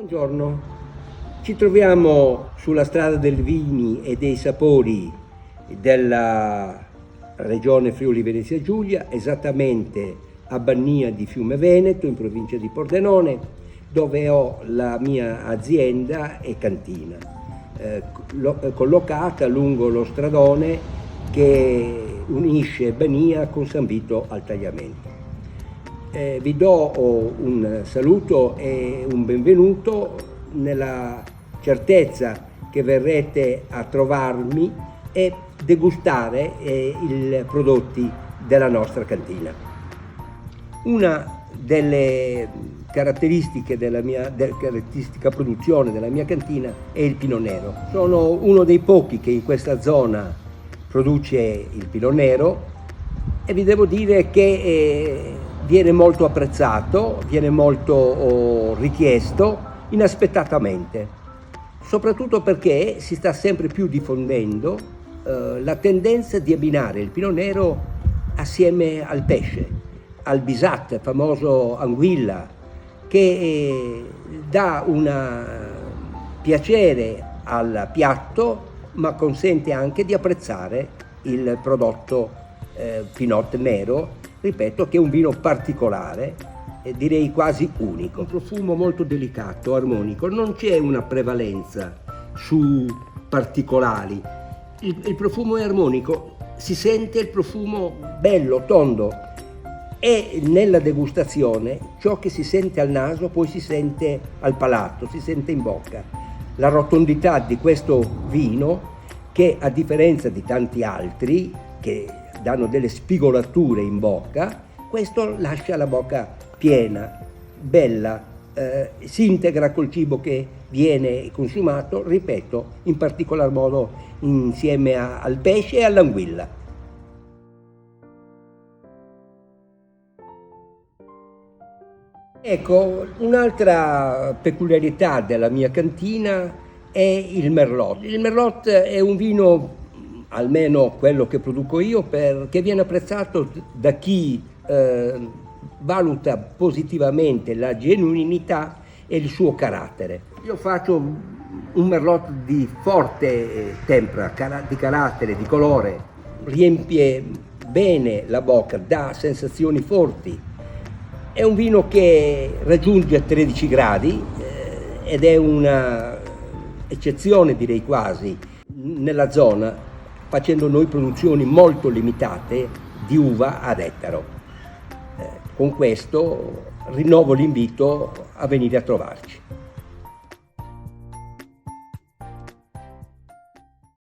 Buongiorno, ci troviamo sulla strada dei vini e dei sapori della regione Friuli Venezia Giulia, esattamente a Bannia di Fiume Veneto, in provincia di Pordenone, dove ho la mia azienda e cantina, collocata lungo lo stradone che unisce Bannia con San Vito al Tagliamento. Vi do un saluto e un benvenuto nella certezza che verrete a trovarmi e degustare i prodotti della nostra cantina. Una delle caratteristiche caratteristica produzione della mia cantina è il Pinot Nero. Sono uno dei pochi che in questa zona produce il Pinot Nero e vi devo dire che viene molto apprezzato, viene molto richiesto inaspettatamente, soprattutto perché si sta sempre più diffondendo la tendenza di abbinare il Pinot Nero assieme al pesce, al bisat, famoso anguilla, che dà un piacere al piatto, ma consente anche di apprezzare il prodotto Pinot Nero, ripeto, che è un vino particolare, direi quasi unico. Un profumo molto delicato, armonico, non c'è una prevalenza su particolari. Il profumo è armonico, si sente il profumo bello, tondo, e nella degustazione ciò che si sente al naso poi si sente al palato, si sente in bocca. La rotondità di questo vino, che a differenza di tanti altri che danno delle spigolature in bocca, questo lascia la bocca piena, bella, si integra col cibo che viene consumato, ripeto, in particolar modo insieme al pesce e all'anguilla. Ecco, un'altra peculiarità della mia cantina è il Merlot. Il Merlot è un vino, almeno quello che produco io, che viene apprezzato da chi valuta positivamente la genuinità e il suo carattere. Io faccio un Merlot di forte tempra, di carattere, di colore, riempie bene la bocca, dà sensazioni forti. È un vino che raggiunge 13 gradi ed è una eccezione, direi quasi, nella zona, facendo noi produzioni molto limitate di uva ad ettaro. Con questo rinnovo l'invito a venire a trovarci.